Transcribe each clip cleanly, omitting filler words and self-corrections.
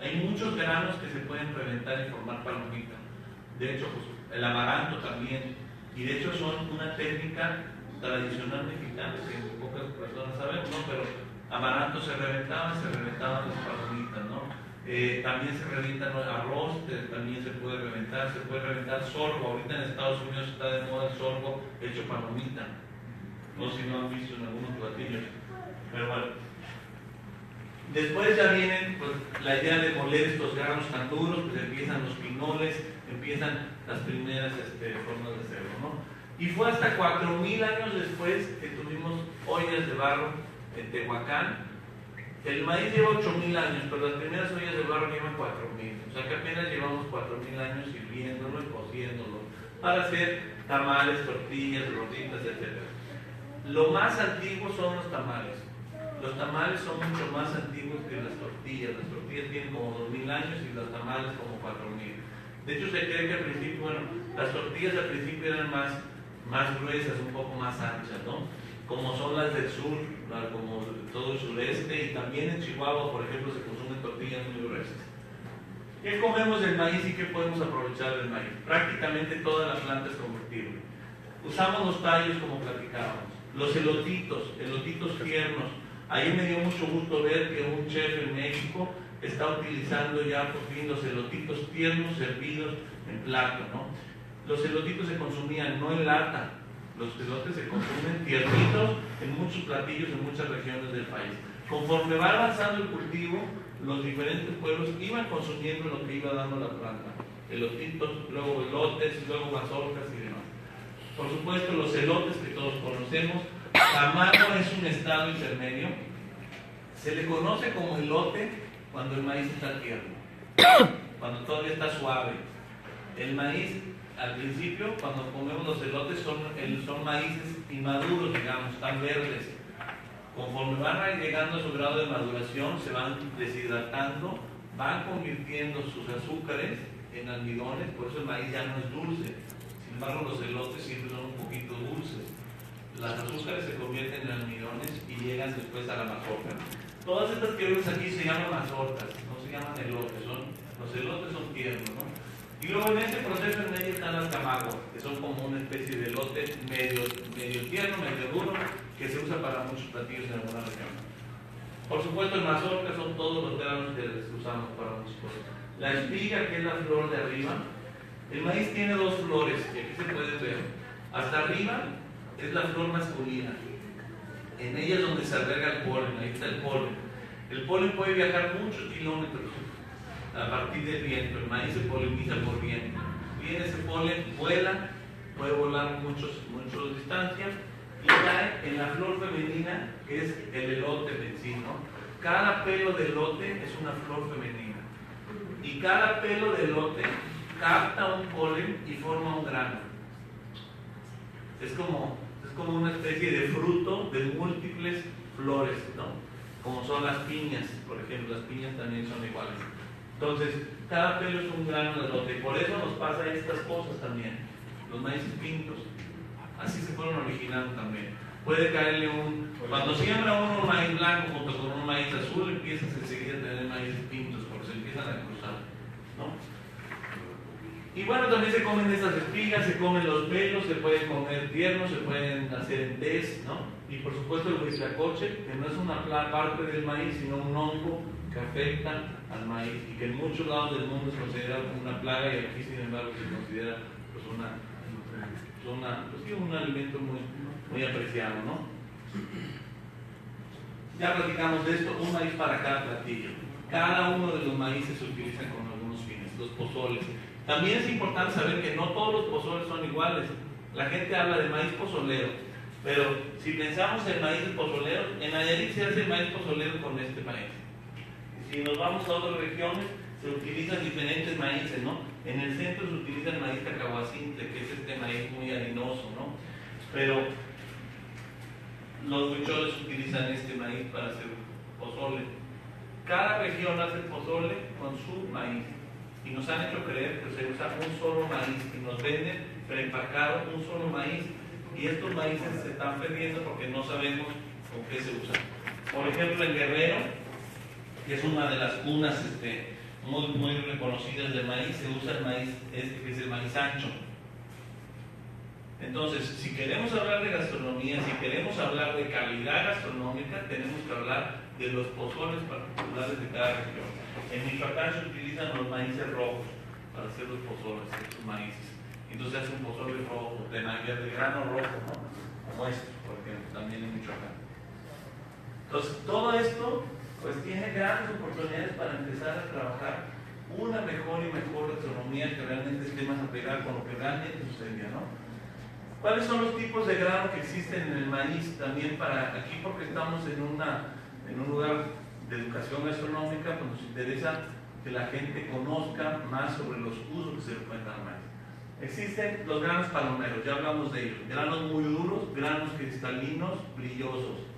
Hay muchos granos que se pueden reventar y formar palomita. De hecho, pues, el amaranto también. Y de hecho son una técnica tradicional mexicana que pocas personas saben, ¿no? Pero amaranto se reventaban las palomitas, ¿no? También se revienta arroz, también se puede reventar sorgo. Ahorita en Estados Unidos está de moda el sorgo hecho palomita. No sé si no han visto en algunos platillos. Pero bueno. Después ya viene pues, la idea de moler estos granos tan duros, pues empiezan los pinoles, empiezan las primeras formas de hacerlo, ¿no? Y fue hasta 4000 años después que tuvimos ollas de barro en Tehuacán. El maíz lleva 8000 años, pero las primeras ollas de barro llevan 4000. O sea que apenas llevamos 4000 años hirviéndolo y cociéndolo para hacer tamales, tortillas, gorditas, etc. Lo más antiguo son los tamales. Los tamales son mucho más antiguos que las tortillas. Las tortillas tienen como 2000 años y los tamales como 4000. De hecho, se cree que al principio, bueno, las tortillas al principio eran más gruesas, un poco más anchas, ¿no? Como son las del sur, como todo el sureste, y también en Chihuahua, por ejemplo, se consumen tortillas muy gruesas. ¿Qué comemos del maíz y qué podemos aprovechar del maíz? Prácticamente toda la planta es comestible. Usamos los tallos como platicábamos. Los elotitos tiernos. Ahí me dio mucho gusto ver que un chef en México está utilizando ya por fin los elotitos tiernos servidos en plato, ¿no? Los elotitos se consumían no en lata, los elotes se consumen tiernitos en muchos platillos en muchas regiones del país. Conforme va avanzando el cultivo, los diferentes pueblos iban consumiendo lo que iba dando la planta. Elotitos, luego elotes, luego mazorcas y demás. Por supuesto, los elotes que todos conocemos. Tamaro es un estado intermedio. Se le conoce como elote cuando el maíz está tierno, cuando todavía está suave. El maíz, al principio, cuando comemos los elotes, son maíces inmaduros, digamos, están verdes. Conforme van llegando a su grado de maduración, se van deshidratando, van convirtiendo sus azúcares en almidones, por eso el maíz ya no es dulce. Sin embargo, los elotes siempre son un poquito dulces. Las azúcares se convierten en almidones y llegan después a la mazorca. Todas estas que vemos aquí se llaman mazorcas, no se llaman elotes, los elotes son tiernos, ¿no? Y luego en este proceso en medio están las camaguas, que son como una especie de elote medio tierno, medio duro, que se usa para muchos platillos en alguna región. Por supuesto, el mazorca son todos los granos que usamos para muchas cosas. La espiga, que es la flor de arriba, el maíz tiene dos flores, que aquí se puede ver. Hasta arriba es la flor masculina. En ella es donde se alberga el polen, ahí está el polen. El polen puede viajar muchos kilómetros a partir del viento. El maíz se poliniza por viento. Viene ese polen, vuela, puede volar muchas distancias y cae en la flor femenina, que es el elote en sí, ¿no? Cada pelo de elote es una flor femenina. Y cada pelo de elote capta un polen y forma un grano. Es como una especie de fruto de múltiples flores, ¿no? Como son las piñas, por ejemplo, las piñas también son iguales. Entonces, cada pelo es un grano de elote, y por eso nos pasa estas cosas también. Los maíces pintos, así se fueron originando también. Puede caerle cuando siembra uno un maíz blanco junto con un maíz azul, empiezas enseguida a tener maíces pintos, porque se empiezan a cruzar, ¿no? Y bueno, también se comen estas espigas, se comen los pelos, se pueden comer tiernos, se pueden hacer en test, ¿no? Y por supuesto el huitlacoche, que no es una parte del maíz, sino un hongo que afecta al maíz y que en muchos lados del mundo es considerado como una plaga, y aquí sin embargo se considera pues un alimento muy apreciado, ¿no? Ya platicamos de esto, un maíz para cada platillo. Cada uno de los maíces se utilizan con algunos fines, los pozoles. También es importante saber que no todos los pozoles son iguales. La gente habla de maíz pozolero, pero si pensamos en maíz pozolero, en Nayarit se hace maíz pozolero con este maíz. Si nos vamos a otras regiones, se utilizan diferentes maíces, ¿no? En el centro se utiliza el maíz cacahuacintle, que es este maíz muy harinoso, ¿no? Pero los huicholes utilizan este maíz para hacer pozole. Cada región hace pozole con su maíz. Y nos han hecho creer que se usa un solo maíz y nos venden preempacado un solo maíz, y estos maíces se están perdiendo porque no sabemos con qué se usan. Por ejemplo, en Guerrero, que es una de las cunas muy reconocidas del maíz, se usa el maíz, que es el maíz ancho. Entonces, si queremos hablar de gastronomía, si queremos hablar de calidad gastronómica, tenemos que hablar de los pozoles particulares de cada región. En Michoacán se utilizan los maíces rojos para hacer los pozoles, estos maíces. Entonces se hace un pozole rojo, de grano rojo, ¿no? Como este, por ejemplo, también en Michoacán. Entonces, todo esto pues tiene grandes oportunidades para empezar a trabajar una mejor y mejor gastronomía que realmente esté más apegada con lo que realmente sucedía, ¿no? ¿Cuáles son los tipos de grano que existen en el maíz? También para aquí, porque estamos en un lugar de educación gastronómica, pues nos interesa que la gente conozca más sobre los usos que se le pueden dar al maíz. Existen los granos palomeros, ya hablamos de ellos, granos muy duros, granos cristalinos, brillosos.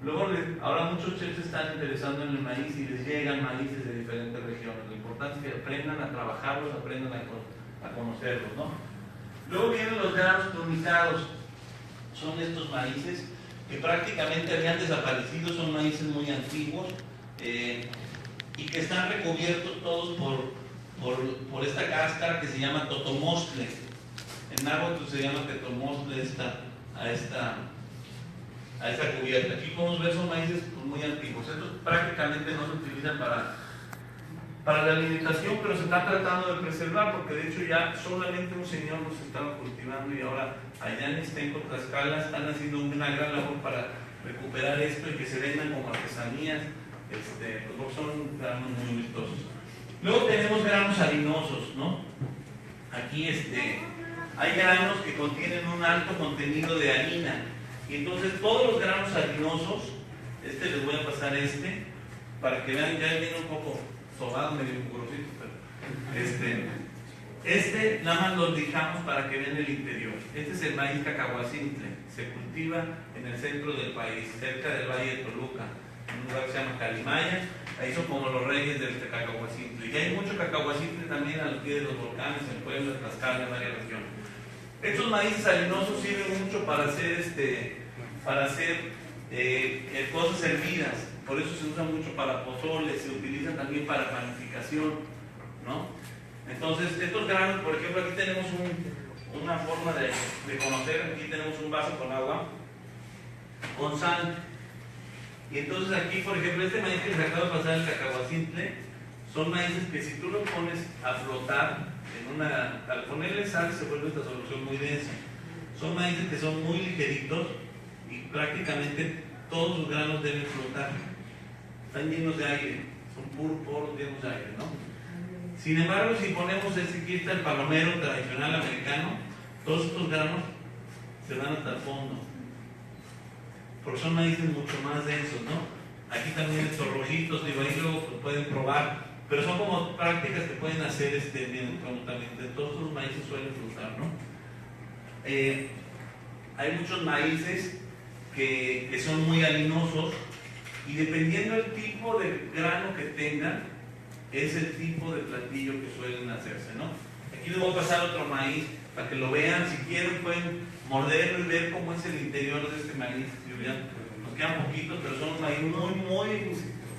Luego, ahora muchos chefs se están interesando en el maíz y les llegan maíces de diferentes regiones. Lo importante es que aprendan a trabajarlos, aprendan a conocerlos, ¿no? Luego vienen los granos tonizados. Son estos maíces que prácticamente habían desaparecido, son maíces muy antiguos y que están recubiertos todos por esta cáscara que se llama totomostle. En náhuatl se llama tetomostle a esta cubierta. Aquí podemos ver son maíces pues, muy antiguos. Estos prácticamente no se utilizan para la alimentación, pero se está tratando de preservar, porque de hecho ya solamente un señor los estaba cultivando y ahora allá en Ixtenco, Tlaxcala, están haciendo una gran labor para recuperar esto y que se vendan como artesanías, pues son granos muy vistosos. Luego tenemos granos harinosos, ¿no? Aquí hay granos que contienen un alto contenido de harina, y entonces todos los granos harinosos, les voy a pasar para que vean, ya viene un poco sobado, medio grosito, pero nada más lo dejamos para que vean el interior. Este es el maíz cacahuacintle, se cultiva en el centro del país, cerca del Valle de Toluca, en un lugar que se llama Calimaya. Ahí son como los reyes del cacahuacintle. Y hay mucho cacahuacintle también a los pies de los volcanes, en Puebla, en Tlaxcala, en varias regiones. Estos maíces harinosos sirven mucho para hacer cosas hervidas. Por eso se usa mucho para pozoles, se utilizan también para panificación, ¿no? Entonces, estos granos, por ejemplo, aquí tenemos una forma de conocer. Aquí tenemos un vaso con agua, con sal. Y entonces aquí, por ejemplo, este maíz que les acabo de pasar, el cacahuacintle, son maíces que si tú los pones a flotar, al ponerle sal se vuelve esta solución muy densa. Son maíces que son muy ligeritos y prácticamente todos sus granos deben flotar. Están llenos de aire, son puros llenos de aire, ¿no? Sin embargo, si ponemos aquí está el palomero tradicional americano, todos estos granos se van hasta el fondo, porque son maíces mucho más densos, ¿no? Aquí también estos rojitos, digo, ahí luego pueden probar, pero son como prácticas que pueden hacer bien remotamente. Todos los maíces suelen flotar, ¿no? Hay muchos maíces que son muy harinosos, y dependiendo del tipo de grano que tengan, es el tipo de platillo que suelen hacerse, ¿no? Aquí les voy a pasar otro maíz para que lo vean. Si quieren pueden morderlo y ver cómo es el interior de este maíz. Nos quedan poquitos, pero son un maíz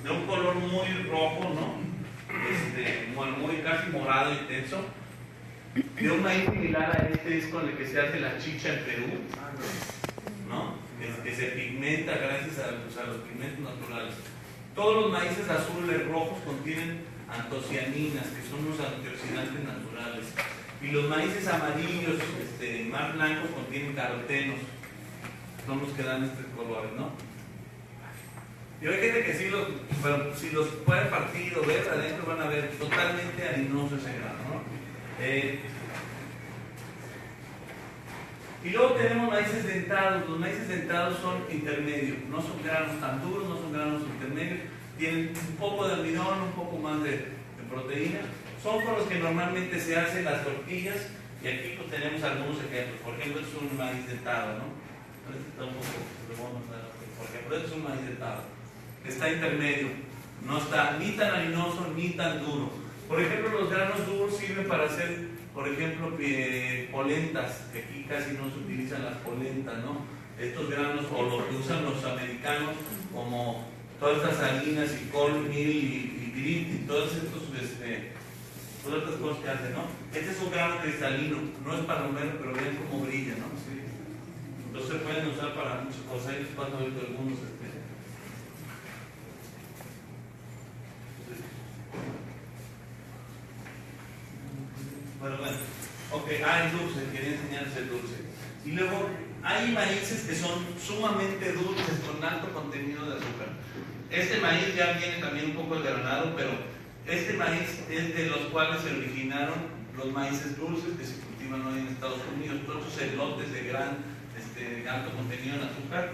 de un color muy rojo, ¿no? Muy casi morado intenso. De un maíz similar a es con el que se hace la chicha en Perú, ¿no? Que se pigmenta gracias a los pigmentos naturales. Todos los maíces azules rojos contienen antocianinas, que son los antioxidantes naturales. Y los maíces amarillos, más blancos, contienen carotenos. Son los que dan estos colores, ¿no? Y hay gente que si los pueden partir o ver adentro, van a ver totalmente harinoso ese grano, ¿no? Y luego tenemos maíces dentados. Los maíces dentados son intermedios, no son granos tan duros, no son granos intermedios, tienen un poco de almidón, un poco más de proteína. Son con los que normalmente se hacen las tortillas, y aquí pues tenemos algunos ejemplos. Por ejemplo, este es un maíz dentado, ¿no? Este está un poco, por ejemplo, este es un maíz dentado, está intermedio, no está ni tan harinoso ni tan duro. Por ejemplo, los granos duros sirven para hacer, por ejemplo, polentas, que aquí casi no se utilizan las polentas, ¿no? Estos granos, o lo que usan los americanos, como todas estas harinas y cornmeal y y todas todas estas cosas que hacen, ¿no? Este es un grano cristalino, no es palomero, pero ven cómo brilla, ¿no? Sí. Entonces se pueden usar para muchas cosas. Ahí les paso ahorita algunos. Bueno, ok, el dulce, quería enseñarles el dulce. Y luego hay maíces que son sumamente dulces, con alto contenido de azúcar. Este maíz ya viene también un poco desgranado, pero este maíz es de los cuales se originaron los maíces dulces que se cultivan hoy en Estados Unidos, todos esos elotes de alto contenido en azúcar.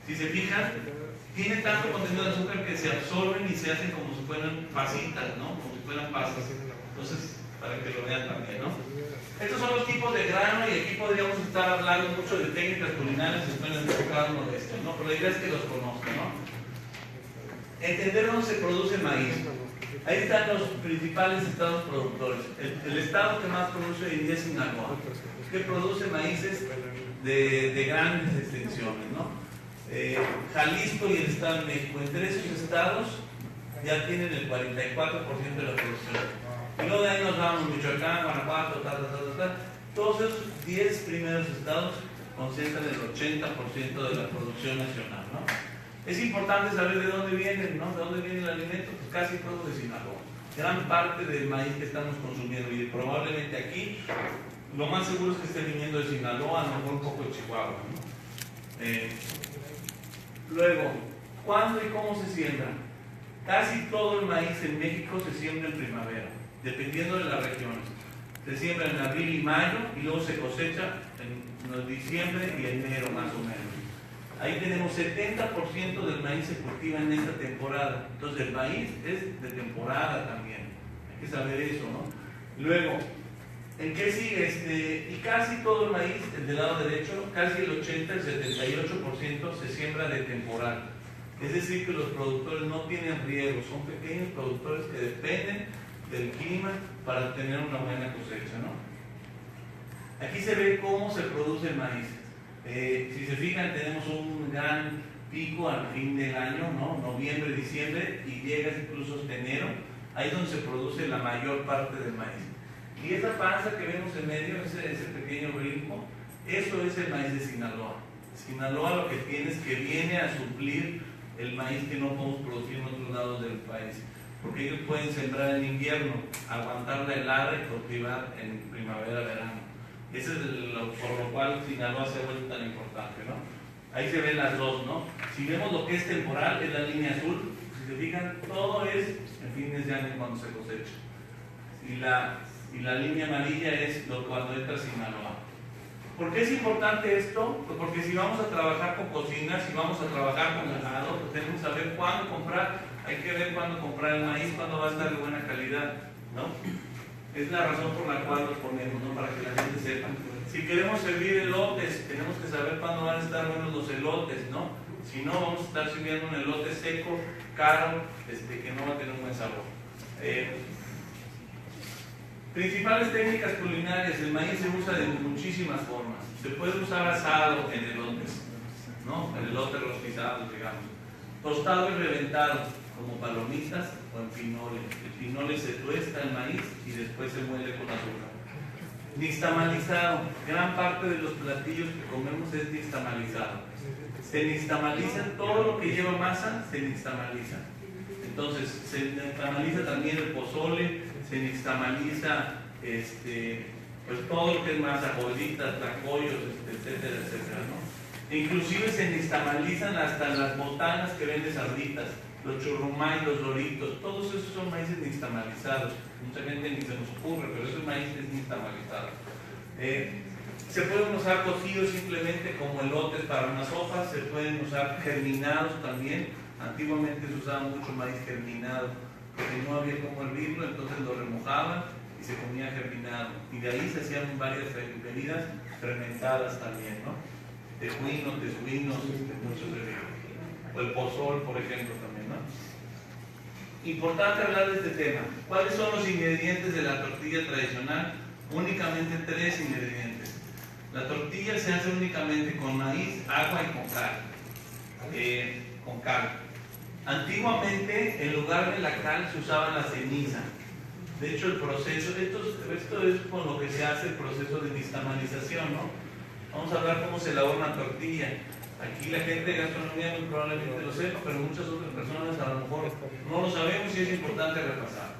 Si se fijan, tiene tanto contenido de azúcar que se absorben y se hacen como si fueran pasitas, ¿no? Como si fueran pasas. Entonces, para que lo vean también, ¿no? Estos son los tipos de grano y aquí podríamos estar hablando mucho de técnicas culinarias después de cada uno de estos, ¿no? Pero la idea es que los conozcan, ¿no? Entender dónde se produce el maíz. Ahí están los principales estados productores. El estado que más produce hoy en día es Sinaloa, que produce maíces de grandes extensiones, ¿no? Jalisco y el Estado de México. Entre esos estados ya tienen el 44% de la producción. Y luego de ahí nos vamos, Michoacán, Guanajuato, Todos esos 10 primeros estados concentran el 80% de la producción nacional, ¿no? Es importante saber de dónde vienen, ¿no? De dónde viene el alimento, pues casi todo de Sinaloa. Gran parte del maíz que estamos consumiendo, y probablemente aquí, lo más seguro es que esté viniendo de Sinaloa, a lo mejor un poco de Chihuahua, ¿no? Luego, ¿cuándo y cómo se siembra? Casi todo el maíz en México se siembra en primavera, dependiendo de las regiones. Se siembra en abril y mayo y luego se cosecha en diciembre y enero más o menos. Ahí tenemos 70% del maíz se cultiva en esta temporada. Entonces el maíz es de temporada también. Hay que saber eso, ¿no? Luego, ¿en qué sigue? Y casi todo el maíz, el del lado derecho, casi el 80, el 78% se siembra de temporal. Es decir, que los productores no tienen riesgo, son pequeños productores que dependen del clima para tener una buena cosecha, ¿no? Aquí se ve cómo se produce el maíz. Si se fijan, tenemos un gran pico al fin del año, ¿no? Noviembre, diciembre, y llega incluso hasta enero. Ahí es donde se produce la mayor parte del maíz. Y esa panza que vemos en medio, ese pequeño ritmo, eso es el maíz de Sinaloa. Sinaloa lo que tiene es que viene a suplir el maíz que no podemos producir en otros lados del país. Porque ellos pueden sembrar en invierno, aguantar la helada y cultivar en primavera, verano. Eso es por lo cual Sinaloa se ha vuelto tan importante, ¿no? Ahí se ven las dos, ¿no? Si vemos lo que es temporal, es la línea azul. Si se fijan, todo es en fines de año cuando se cosecha. Y la línea amarilla es cuando entra Sinaloa. ¿Por qué es importante esto? Pues porque si vamos a trabajar con cocina, si vamos a trabajar con ganado, pues tenemos que saber cuándo comprar. Hay que ver cuándo comprar el maíz, cuándo va a estar de buena calidad, ¿no? Es la razón por la cual los ponemos, ¿no? Para que la gente sepa. Si queremos servir elotes, tenemos que saber cuándo van a estar buenos los elotes, ¿no? Si no, vamos a estar sirviendo un elote seco, caro, que no va a tener un buen sabor. Principales técnicas culinarias. El maíz se usa de muchísimas formas. Se puede usar asado en elotes, ¿no? En elotes rostizados, digamos. Tostado y reventado, como palomitas o en pinole. El pinole se tuesta el maíz y después se muele con azúcar. Nixtamalizado. Gran parte de los platillos que comemos es nixtamalizado. Se nixtamaliza todo lo que lleva masa, se nixtamaliza. Entonces, se nixtamaliza también el pozole, se nixtamaliza pues todo lo que es masa, bolitas, tlacoyos, etcétera, etcétera, ¿no? Inclusive se nixtamalizan hasta las botanas que venden sarditas, los churrumay, los doritos, todos esos son maíces nixtamalizados. Mucha gente ni se nos ocurre, pero ese maíz es nixtamalizado. Se pueden usar cocidos simplemente como elotes para unas hojas, se pueden usar germinados también. Antiguamente se usaba mucho maíz germinado, porque no había cómo hervirlo, entonces lo remojaban y se comía germinado. Y de ahí se hacían varias bebidas fermentadas también, ¿no? Tejuinos, muchos bebidos. O el pozol, por ejemplo, también, ¿no? Importante hablar de este tema. ¿Cuáles son los ingredientes de la tortilla tradicional? Únicamente 3 ingredientes. La tortilla se hace únicamente con maíz, agua y con cal. Antiguamente, en lugar de la cal, se usaba la ceniza. De hecho, el proceso, esto es con lo que se hace el proceso de nixtamalización, ¿no? Vamos a hablar cómo se elabora una tortilla. Aquí la gente de gastronomía muy probablemente lo sepa, pero muchas otras personas a lo mejor no lo sabemos y es importante repasar.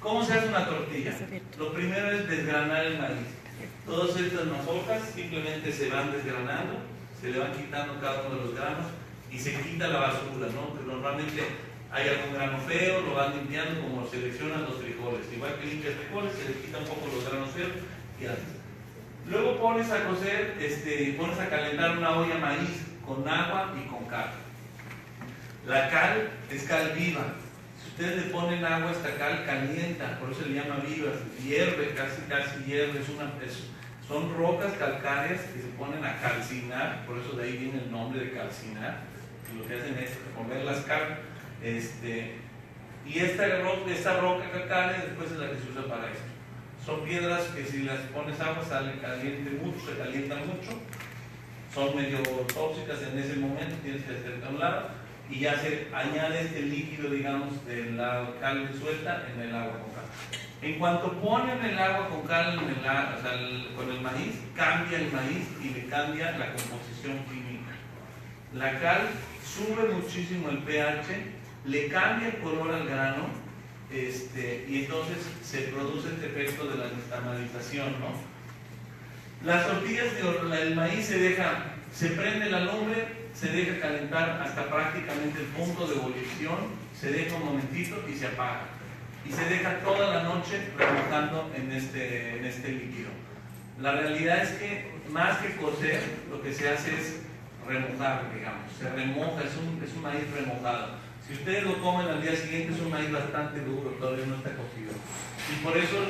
¿Cómo se hace una tortilla? Lo primero es desgranar el maíz. Todas estas mazorcas simplemente se van desgranando, se le van quitando cada uno de los granos y se quita la basura, ¿no? Que normalmente hay algún grano feo, lo van limpiando como seleccionan los frijoles. Igual que limpias frijoles, se le quita un poco los granos feos y haces. Luego pones a cocer, pones a calentar una olla maíz con agua y con cal. La cal es cal viva. Si ustedes le ponen agua a esta cal, calienta, por eso se le llama viva, hierve, casi hierve. Son rocas calcáreas que se ponen a calcinar, por eso de ahí viene el nombre de calcinar. Y lo que hacen es ponerlas cal. Y esta roca calcárea después es la que se usa para esto. Son piedras que si las pones agua sale caliente mucho, se calientan mucho, son medio tóxicas en ese momento, tienes que hacerte a un lado y ya se añade este líquido, digamos, de la cal suelta en el agua con cal. En cuanto ponen el agua con cal con el maíz, cambia el maíz y le cambia la composición química. La cal sube muchísimo el pH, le cambia el color al grano. Y entonces se produce este efecto de la nixtamalización, ¿no? Las tortillas, el maíz se prende la lumbre, se deja calentar hasta prácticamente el punto de ebullición, se deja un momentito y se apaga. Y se deja toda la noche remojando en este líquido. La realidad es que más que cocer, lo que se hace es remojar, digamos, se remoja, es un maíz remojado. Si ustedes lo comen al día siguiente es un maíz bastante duro, todavía no está cocido. Y por eso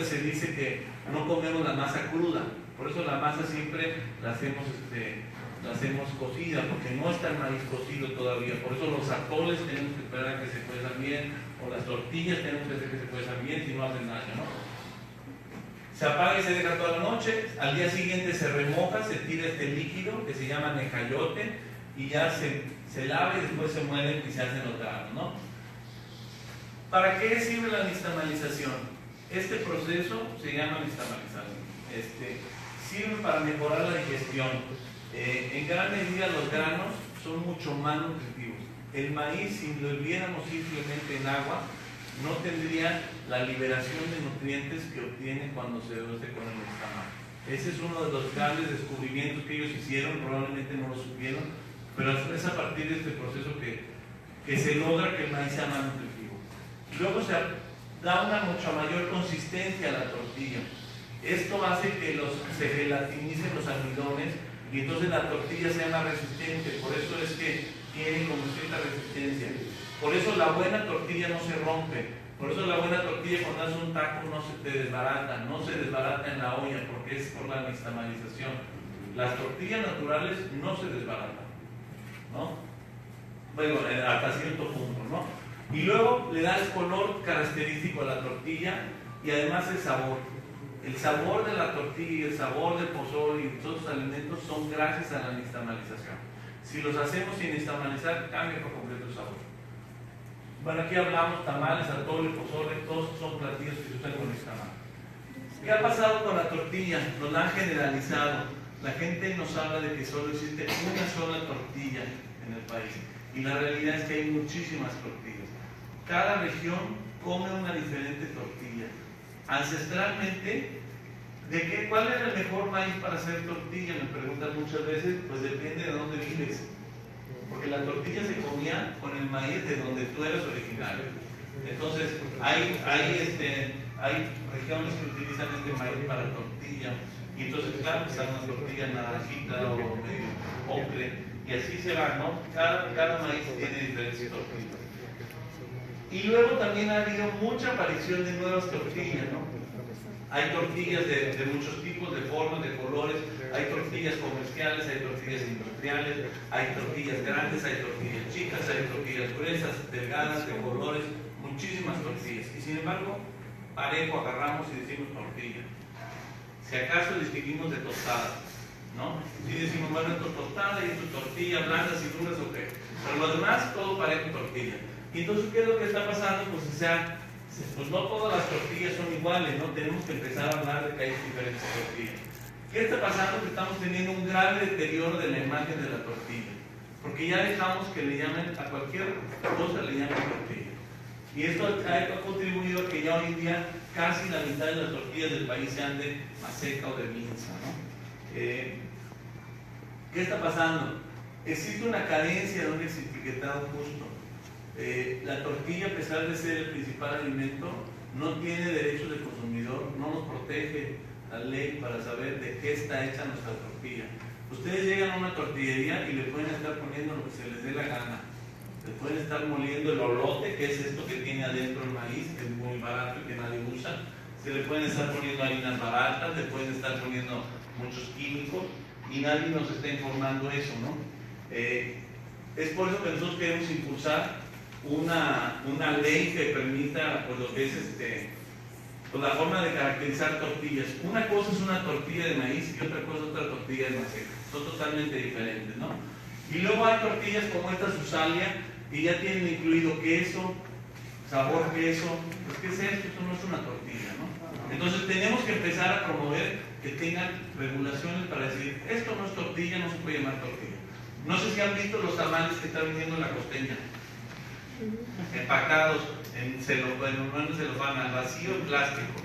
se dice que no comemos la masa cruda. Por eso la masa siempre la hacemos cocida, porque no está el maíz cocido todavía. Por eso los atoles tenemos que esperar a que se cuezan bien, o las tortillas tenemos que hacer que se cuezan bien, si no hacen daño, ¿no? Se apaga y se deja toda la noche. Al día siguiente se remoja, se tira este líquido que se llama necayote y ya se lava y después se muelen y se hacen los granos, ¿no? ¿Para qué sirve la nixtamalización? Este proceso se llama nixtamalización. Sirve para mejorar la digestión. En gran medida los granos son mucho más nutritivos. El maíz, si lo hirviéramos simplemente en agua, no tendría la liberación de nutrientes que obtiene cuando se reduce con el nixtamal. Ese es uno de los grandes descubrimientos que ellos hicieron, probablemente no lo supieron, pero es a partir de este proceso que se logra que el maíz sea más nutritivo. Luego se da una mucho mayor consistencia a la tortilla. Esto hace que se gelatinicen los almidones y entonces la tortilla sea más resistente. Por eso es que tiene como cierta resistencia. Por eso la buena tortilla no se rompe. Por eso la buena tortilla cuando haces un taco no se te desbarata, no se desbarata en la olla porque es por la nixtamalización. Las tortillas naturales no se desbaratan, ¿no? Bueno, hasta cierto punto, ¿no? Y luego le da el color característico a la tortilla y además el sabor. El sabor de la tortilla, el sabor del pozole y todos los alimentos son gracias a la nixtamalización. Si los hacemos sin nixtamalizar, cambia por completo el sabor. Bueno, aquí hablamos tamales, atole, pozole, todos son platillos que se usan con nixtamal. ¿Qué ha pasado con la tortilla? Nos la han generalizado. La gente nos habla de que solo existe una sola tortilla en el país. Y la realidad es que hay muchísimas tortillas. Cada región come una diferente tortilla. Ancestralmente, ¿cuál era el mejor maíz para hacer tortilla? Me preguntan muchas veces, pues depende de dónde vives. Porque la tortilla se comía con el maíz de donde tú eres originario. Entonces, hay regiones que utilizan este maíz para tortilla. Y entonces, claro, pues hay una tortilla naranjita o medio ocre. Y así se va, ¿no? Cada maíz tiene diferentes tortillas. Y luego también ha habido mucha aparición de nuevas tortillas, ¿no? Hay tortillas de muchos tipos, de formas, de colores, hay tortillas comerciales, hay tortillas industriales, hay tortillas grandes, hay tortillas chicas, hay tortillas gruesas, delgadas, de colores, muchísimas tortillas. Y sin embargo, parejo agarramos y decimos tortilla. Si acaso distinguimos de tostadas, ¿no? Si decimos, bueno, esto es tostada y esto es tortilla, blancas y duras, ok. Pero lo demás, todo parejo tortilla. Y entonces, ¿qué es lo que está pasando? Pues, o sea, pues no todas las tortillas son iguales, ¿no? Tenemos que empezar a hablar de que hay diferentes tortillas. ¿Qué está pasando? Que estamos teniendo un grave deterioro de la imagen de la tortilla. Porque ya dejamos que le llamen, a cualquier cosa le llamen tortilla. Y esto ha contribuido a que ya hoy en día casi la mitad de las tortillas del país sean de maseca o de minza, ¿no? ¿Qué está pasando? Existe una carencia de un etiquetado justo. La tortilla, a pesar de ser el principal alimento, no tiene derechos de consumidor, no nos protege la ley para saber de qué está hecha nuestra tortilla. Ustedes llegan a una tortillería y le pueden estar poniendo lo que se les dé la gana. Le pueden estar moliendo el olote, que es esto que tiene adentro el maíz, que es muy barato y que nadie usa. Se le pueden estar poniendo harinas baratas, le pueden estar poniendo muchos químicos y nadie nos está informando eso, ¿no? Es por eso que nosotros queremos impulsar una ley que permita, pues, lo que es pues, la forma de caracterizar tortillas. Una cosa es una tortilla de maíz y otra cosa es otra tortilla de maseca. Son totalmente diferentes, ¿no? Y luego hay tortillas como esta Susalia, y ya tienen incluido queso, sabor queso. Pues, ¿qué es esto? Esto no es una tortilla, ¿no? Entonces tenemos que empezar a promover que tengan regulaciones para decir, esto no es tortilla, no se puede llamar tortilla. No sé si han visto los tamales que están vendiendo en la Costeña, empacados en celofán, al vacío, en plástico.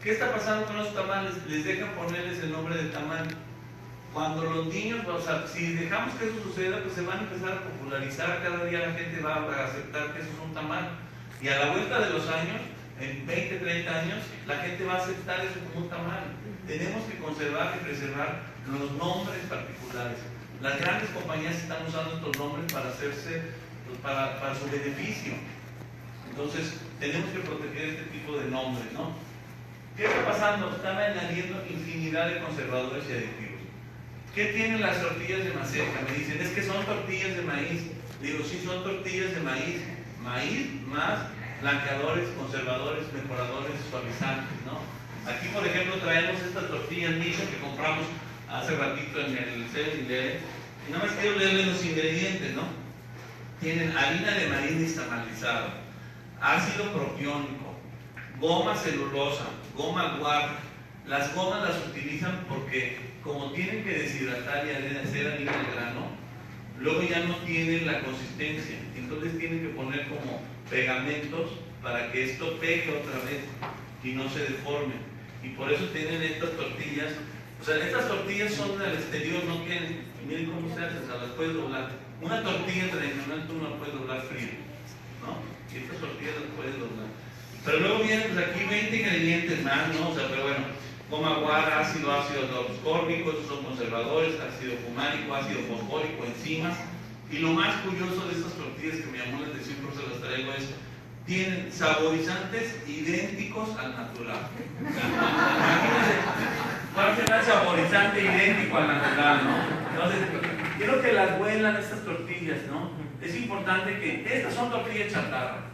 ¿Qué está pasando con los tamales? Les dejan ponerles el nombre del tamal. Cuando los niños, o sea, si dejamos que eso suceda, pues se van a empezar a popularizar, cada día la gente va a aceptar que eso es un tamal. Y a la vuelta de los años, en 20, 30 años, la gente va a aceptar eso como un tamal. Tenemos que conservar y preservar los nombres particulares. Las grandes compañías están usando estos nombres para hacerse, pues, para su beneficio. Entonces, tenemos que proteger este tipo de nombres, ¿no? ¿Qué está pasando? Están añadiendo infinidad de conservadores y aditivos. ¿Qué tienen las tortillas de maseca? Me dicen, es que son tortillas de maíz. Digo, sí, son tortillas de maíz. Maíz más blanqueadores, conservadores, mejoradores, suavizantes, ¿no? Aquí, por ejemplo, traemos estas tortillas Nisha que compramos hace ratito en el 7-Eleven. Y nada más quiero leerles los ingredientes, ¿no? Tienen harina de maíz nixtamalizado, ácido propiónico, goma celulosa, goma guar. Las gomas las utilizan porque, como tienen que deshidratar y hacer harina de grano, luego ya no tienen la consistencia. Entonces tienen que poner como pegamentos para que esto pegue otra vez y no se deforme. Y por eso tienen estas tortillas. O sea, estas tortillas son al exterior, no tienen. Miren cómo se hacen, o sea, las puedes doblar. Una tortilla tradicional tú no la puedes doblar fría, ¿no? Y estas tortillas las puedes doblar. Pero luego vienen, pues, aquí 20 ingredientes más, ¿no? O sea, pero bueno, goma guar, ácido ascórbico, estos son conservadores, ácido fumárico, ácido fosfórico, enzimas. Y lo más curioso de estas tortillas que me llamó la atención, por eso las traigo, es tienen saborizantes idénticos al natural. Imagínense, ¿cuál será el saborizante idéntico al natural, no? Entonces, quiero que las huelan estas tortillas, ¿no? Es importante que estas son tortillas chatarra,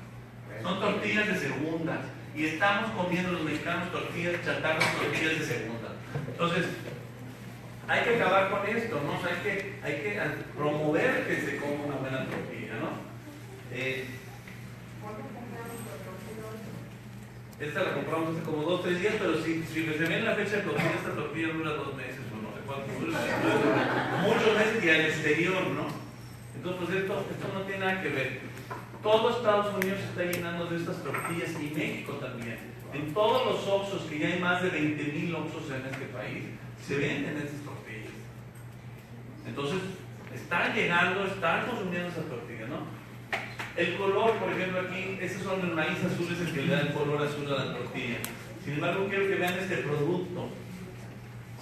son tortillas de segunda, y estamos comiendo los mexicanos tortillas chatarras, tortillas de segunda. Entonces, hay que acabar con esto, ¿no? O sea, hay que promover que se coma una buena tortilla, ¿no? Esta la compramos hace como 2 o 3 días, pero si se ven la fecha de cocina, esta tortilla dura 2 meses o no sé cuánto dura, muchos meses y al exterior, ¿no? Entonces, pues esto no tiene nada que ver. Todo Estados Unidos se está llenando de estas tortillas y México también. En todos los Oxxos, que ya hay más de 20,000 Oxxos en este país, se venden estas tortillas. Entonces, están llegando, están consumiendo esas tortillas, ¿no? El color, por ejemplo, aquí, estos son el maíz azul, es el que le da el color azul a la tortilla. Sin embargo, quiero que vean este producto.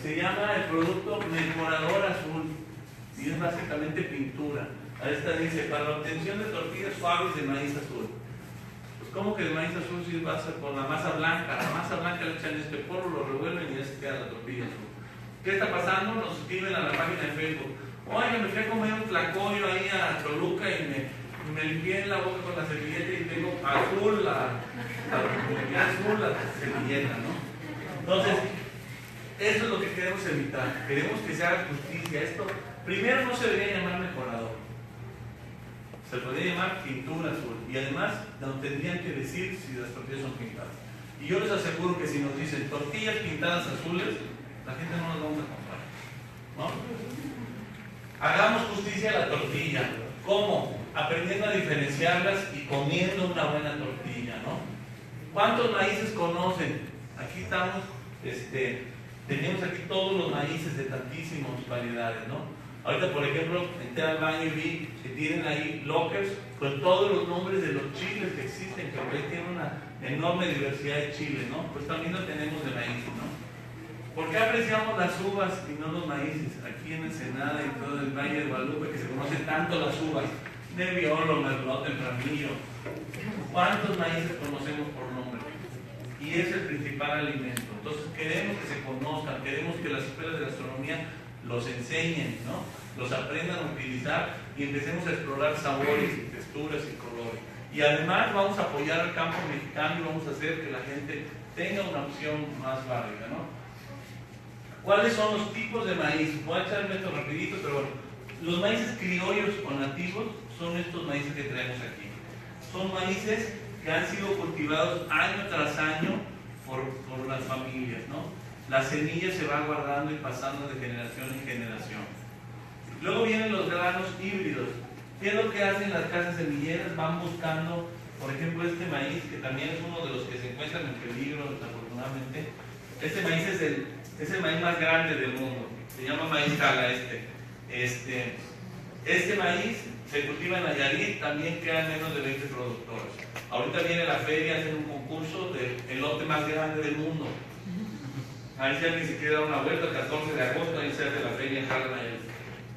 Se llama el producto mejorador azul y es básicamente pintura. A esta dice, para la obtención de tortillas suaves de maíz azul. Pues, ¿cómo que de maíz azul si va a ser con la masa blanca? La masa blanca le echan este polvo, lo revuelven y ya se queda la tortilla azul. ¿Qué está pasando? Nos escriben a la página de Facebook. Oye, me fui a comer un tlacoyo ahí a Toluca y me limpié la boca con la servilleta y tengo azul la servilleta, ¿no? Entonces, Eso es lo que queremos evitar. Queremos que se haga justicia. Esto primero no se debería llamar mejorador. Se podría llamar pintura azul. Y además nos tendrían que decir si las tortillas son pintadas. Y yo les aseguro que si nos dicen tortillas pintadas azules, la gente no las vamos a comprar, ¿no? Hagamos justicia a la tortilla. ¿Cómo? Aprendiendo a diferenciarlas y comiendo una buena tortilla, ¿no? ¿Cuántos maíces conocen? Aquí estamos, tenemos aquí todos los maíces de tantísimas variedades, ¿no? Ahorita, por ejemplo, entré al baño y vi que tienen ahí lockers con todos los nombres de los chiles que existen, que hoy tienen una enorme diversidad de chiles, ¿no? Pues también lo tenemos de maíz, ¿no? ¿Por qué apreciamos las uvas y no los maíces? Aquí en Ensenada y todo el Valle de Guadalupe, que se conocen tanto las uvas, Nebbiolo, Merlot, Tempranillo. ¿Cuántos maíces conocemos por nombre? Y es el principal alimento. Entonces queremos que se conozcan, queremos que las escuelas de gastronomía los enseñen, ¿no? Los aprendan a utilizar y empecemos a explorar sabores y texturas y colores. Y además vamos a apoyar al campo mexicano y vamos a hacer que la gente tenga una opción más válida, ¿no? ¿Cuáles son los tipos de maíz? Voy a echarme esto rapidito, pero bueno, los maíces criollos o nativos son estos maíces que traemos aquí. Son maíces que han sido cultivados año tras año por las familias, ¿no? La semilla se va guardando y pasando de generación en generación. Luego vienen los granos híbridos. ¿Qué es lo que hacen las casas semilleras? Van buscando, por ejemplo, este maíz, que también es uno de los que se encuentran en peligro, desafortunadamente. Este maíz es el maíz más grande del mundo. Se llama maíz cala Este maíz se cultiva en Nayarit, también quedan menos de 20 productores. Ahorita viene la feria, hacen un concurso del lote más grande del mundo. Ahí si alguien se quiere dar una vuelta, el 14 de agosto, ahí se hace la feria en Jala, Nayarit.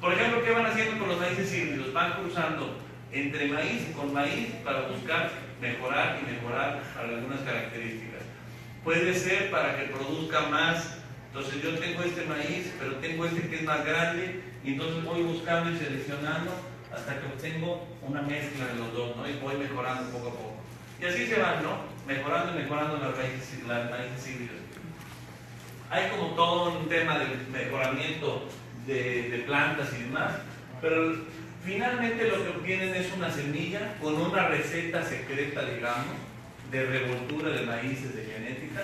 Por ejemplo, ¿qué van haciendo con los maíces híbridos? Van cruzando entre maíz con maíz para buscar mejorar y mejorar algunas características. Puede ser para que produzca más. Entonces yo tengo este maíz, pero tengo este que es más grande, y entonces voy buscando y seleccionando hasta que obtengo una mezcla de los dos, ¿no? Y voy mejorando poco a poco. Y así se van, ¿no? Mejorando y mejorando las maíces híbridos. Hay como todo un tema de mejoramiento de plantas y demás, pero finalmente lo que obtienen es una semilla con una receta secreta, digamos, de revoltura de maíces, de genética.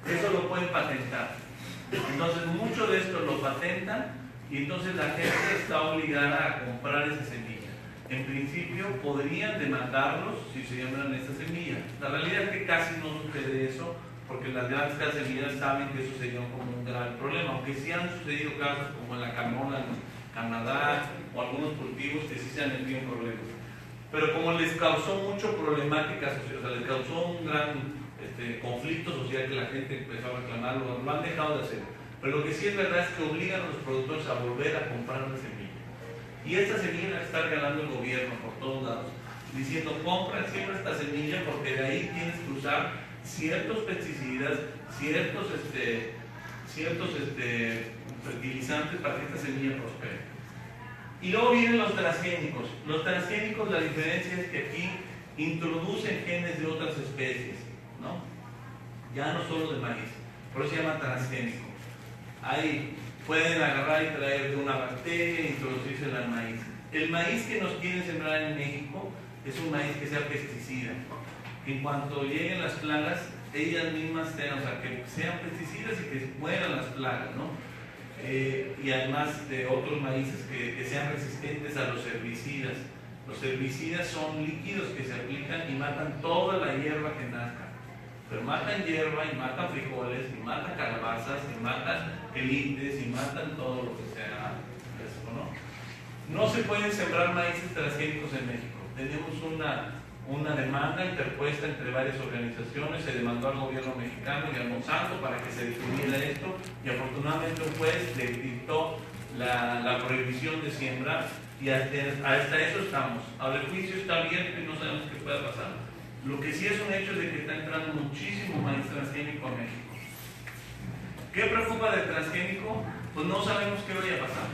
Eso lo pueden patentar. Entonces mucho de esto lo patentan y entonces la gente está obligada a comprar esa semilla. En principio podrían demandarlos si se llaman esta semilla. La realidad es que casi no sucede eso, porque las grandes casas semilleras saben que eso sería como un gran problema, aunque sí han sucedido casos como en la canola en Canadá o algunos cultivos que sí se han metido en problemas. Pero como les causó mucho problemática social, o sea, les causó un gran conflicto social que la gente empezó a reclamarlo, lo han dejado de hacer. Pero lo que sí es verdad es que obligan a los productores a volver a comprar una semilla. Y esta semilla la está regalando el gobierno por todos lados, diciendo compra siempre esta semilla porque de ahí tienes que usar ciertos pesticidas, ciertos fertilizantes para que esta semilla prospere. Y luego vienen los transgénicos. Los transgénicos, la diferencia es que aquí introducen genes de otras especies, ¿no? Ya no solo de maíz, por eso se llama transgénico. Ahí pueden agarrar y traer de una bacteria e introducirse en el maíz. El maíz que nos quieren sembrar en México es un maíz que sea pesticida. En cuanto lleguen las plagas, ellas mismas sean, o sea, que sean pesticidas y que mueran las plagas, ¿no? Y además de otros maíces que sean resistentes a los herbicidas. Los herbicidas son líquidos que se aplican y matan toda la hierba que nazca. Pero matan hierba y matan frijoles, y matan calabazas, y matan elindes, y matan todo lo que sea eso, ¿no? No se pueden sembrar maíces transgénicos en México. Tenemos una demanda interpuesta entre varias organizaciones, se demandó al gobierno mexicano y al Monsanto para que se definiera esto, y afortunadamente un juez le dictó la prohibición de siembrar, y hasta eso estamos. Ahora el juicio está abierto y no sabemos qué pueda pasar. Lo que sí es un hecho es de que está entrando muchísimo maíz transgénico a México. ¿Qué preocupa del transgénico? Pues no sabemos qué vaya a pasar.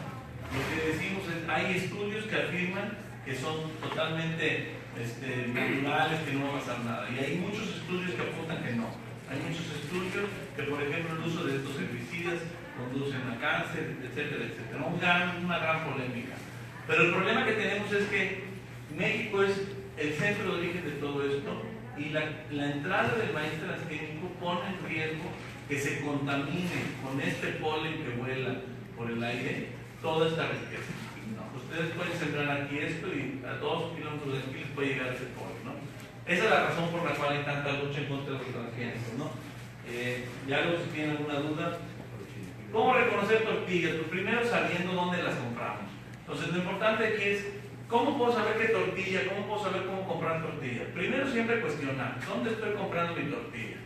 Lo que decimos es, hay estudios que afirman que son totalmente naturales, que no va a pasar nada. Y hay muchos estudios que apuntan que no. Hay muchos estudios que, por ejemplo, el uso de estos herbicidas cáncer, etcétera, etcétera. Una gran polémica. Pero el problema que tenemos es que México es el centro de origen de todo esto y la entrada del maíz transgénico pone en riesgo que se contamine con este polen que vuela por el aire toda esta riqueza. Ustedes pueden sembrar aquí esto y a 2 kilómetros de aquí les puede llegar ese polen, ¿no? Esa es la razón por la cual hay tanta lucha en contra de los transgénicos, ¿no? Ya luego si tienen alguna duda. ¿Cómo reconocer tortillas? Pues primero sabiendo dónde las compramos. Entonces lo importante aquí es, ¿cómo puedo saber qué tortilla? ¿Cómo puedo saber cómo comprar tortilla? Primero siempre cuestionar, ¿dónde estoy comprando mi tortilla?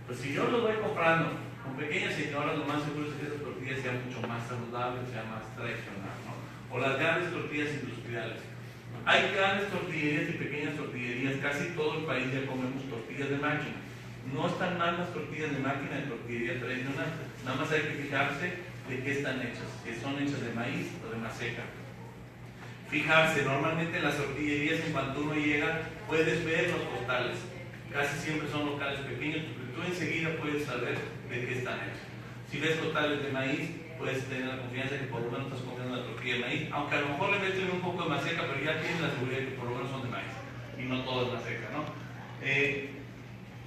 Pues si yo lo voy comprando con pequeñas señoras, lo más seguro es que esa tortilla sea mucho más saludable, sea más tradicional, ¿no? O las grandes tortillas industriales. Hay grandes tortillerías y pequeñas tortillerías, casi todo el país ya comemos tortillas de máquina. No están mal las tortillas de máquina de tortillería tradicional, nada más hay que fijarse de qué están hechas, que son hechas de maíz o de maseca. Fijarse, normalmente en las tortillerías, en cuanto uno llega, puedes ver los costales, casi siempre son locales pequeños, porque tú enseguida puedes saber de qué están hechos. Si ves costales de maíz, puedes tener la confianza de que por lo menos estás comiendo una tortilla de maíz, aunque a lo mejor le meten un poco de maseca, pero ya tienes la seguridad de que por lo menos son de maíz, y no todo es maseca, ¿no?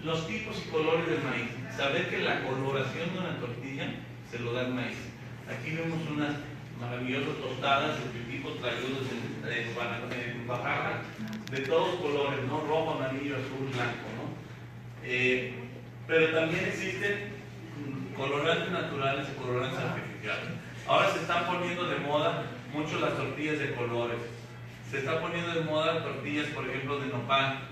Los tipos y colores del maíz. Saber que la coloración de una tortilla se lo da el maíz. Aquí vemos unas maravillosas tostadas de tipo traídos en Oaxaca, de todos colores, ¿no? Rojo, amarillo, azul, blanco, ¿no? Pero también existen colorantes naturales y colorantes artificiales. Ahora se están poniendo de moda mucho las tortillas de colores. Se está poniendo de moda tortillas, por ejemplo, de nopal.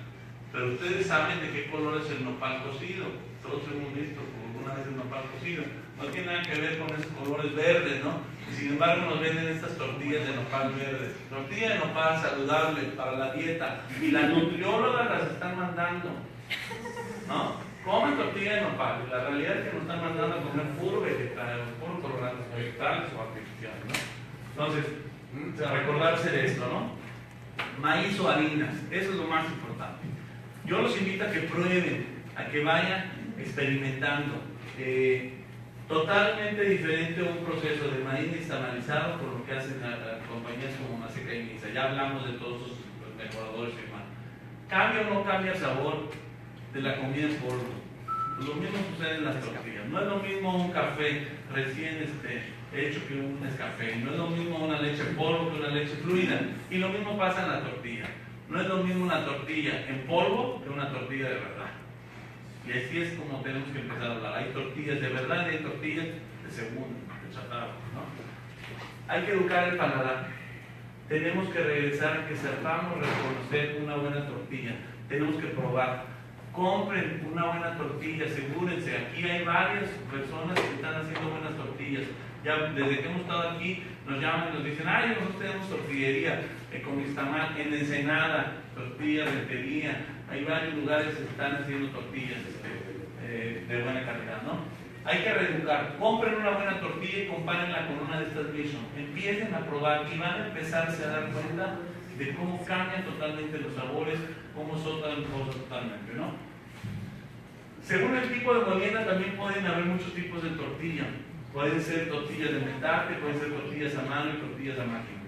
Pero ustedes saben de qué color es el nopal cocido. Todos hemos visto alguna vez el nopal cocido. No tiene nada que ver con esos colores verdes, ¿no? Y sin embargo nos venden estas tortillas de nopal verdes. Tortilla de nopal saludable para la dieta. Y las nutriólogas las están mandando, ¿no? Comen tortilla de nopal. Y la realidad es que nos están mandando a comer puro vegetal, puro colorantes vegetales o artificiales, ¿no? Entonces, recordarse de esto, ¿no? Maíz o harinas, eso es lo más importante. Yo los invito a que prueben, a que vayan experimentando. Totalmente diferente un proceso de maíz nixtamalizado por lo que hacen compañías como Maseca y Misa. Ya hablamos de todos esos mejoradores y demás. ¿Cambia o no cambia el sabor de la comida en polvo? Lo mismo sucede en las tortillas. No es lo mismo un café recién hecho que un Nescafé. No es lo mismo una leche en polvo que una leche fluida. Y lo mismo pasa en la tortilla. No es lo mismo una tortilla en polvo que una tortilla de verdad. Y así es como tenemos que empezar a hablar. Hay tortillas de verdad y hay tortillas de segunda, de chatarra, ¿no? Hay que educar el paladar. Tenemos que regresar a que sepamos reconocer una buena tortilla. Tenemos que probar. Compren una buena tortilla, asegúrense. Aquí hay varias personas que están haciendo buenas tortillas. Ya desde que hemos estado aquí nos llaman y nos dicen, ay, nosotros tenemos tortillería con Ixtamal, en Ensenada, tortilla, rentería. Hay varios lugares que están haciendo tortillas de buena calidad, ¿no? Hay que reeducar. Compren una buena tortilla y compárenla con una de estas Mission. Empiecen a probar y van a empezarse a dar cuenta de cómo cambian totalmente los sabores, cómo son tan cosas totalmente, ¿no? Según el tipo de molienda también pueden haber muchos tipos de tortilla. Pueden ser tortillas de metate, pueden ser tortillas a mano y tortillas a máquina.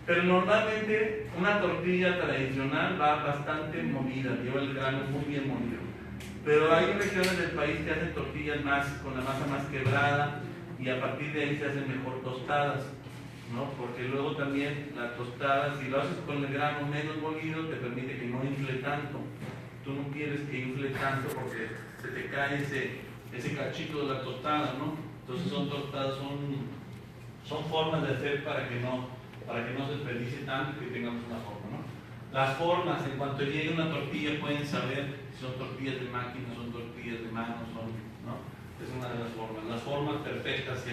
Pero normalmente una tortilla tradicional va bastante molida, lleva el grano muy bien molido. Pero hay regiones del país que hacen tortillas con la masa más quebrada y a partir de ahí se hacen mejor tostadas, ¿no? Porque luego también la tostada, si lo haces con el grano menos molido, te permite que no infle tanto. Tú no quieres que infle tanto porque se te cae ese cachito de la tostada, ¿no? Entonces son tostadas, son formas de hacer para que no se desperdicie tanto y que tengamos una forma, ¿no? Las formas, en cuanto llegue una tortilla pueden saber si son tortillas de máquina, son tortillas de mano, ¿no? Es una de las formas. Las formas perfectas,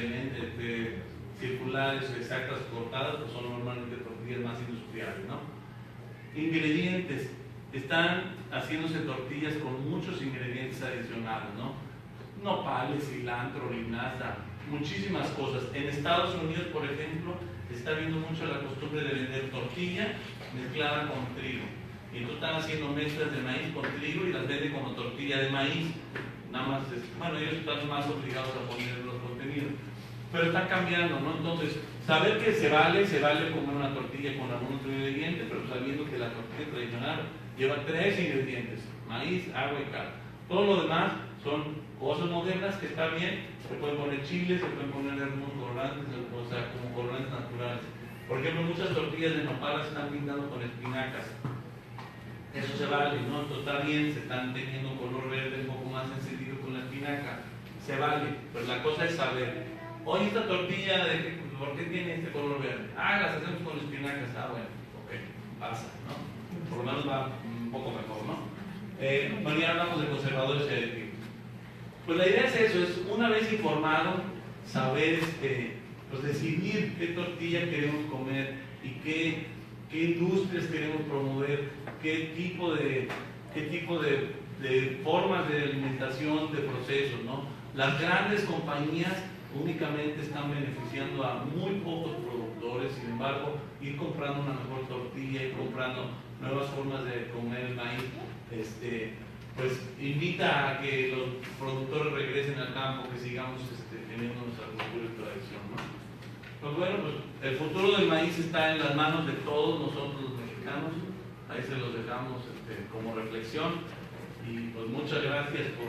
circulares, exactas, cortadas, pues son normalmente tortillas más industriales, ¿no? Ingredientes. Están haciéndose tortillas con muchos ingredientes adicionales, ¿no? Nopales, cilantro, linaza, muchísimas cosas. En Estados Unidos, por ejemplo, está habiendo mucho la costumbre de vender tortilla mezclada con trigo. Y entonces están haciendo mezclas de maíz con trigo y las venden como tortilla de maíz. Nada más, bueno, ellos están más obligados a poner los contenidos. pero está cambiando, ¿no? Entonces, saber que se vale comer una tortilla con algún otro ingrediente, pero sabiendo que la tortilla tradicional lleva 3 ingredientes: maíz, agua y cal. Todo lo demás son cosas modernas que está bien, se pueden poner chiles, se pueden poner algunos colorantes, o sea, como colorantes naturales. Por ejemplo, muchas tortillas de nopal se están pintando con espinacas. Eso se vale, ¿no? Entonces está bien, se están teniendo color verde un poco más encendido con la espinaca. Se vale, pero la cosa es saber, oye, esta tortilla, ¿por qué tiene este color verde? Ah, las hacemos con espinacas. Ah, bueno, ok, pasa, ¿no? Por lo menos va un poco mejor, ¿no? Bueno, ya hablamos de conservadores y aditivos. Pues la idea es eso, es una vez informado, saber pues decidir qué tortilla queremos comer y qué industrias queremos promover, qué tipo de formas de alimentación, de procesos, ¿no? Las grandes compañías únicamente están beneficiando a muy pocos productores. Sin embargo, ir comprando una mejor tortilla, ir comprando nuevas formas de comer el maíz, pues invita a que los productores regresen al campo, que sigamos teniendo nuestra cultura y tradición, ¿no? Pues bueno, pues el futuro del maíz está en las manos de todos nosotros los mexicanos. Ahí se los dejamos como reflexión, y pues muchas gracias por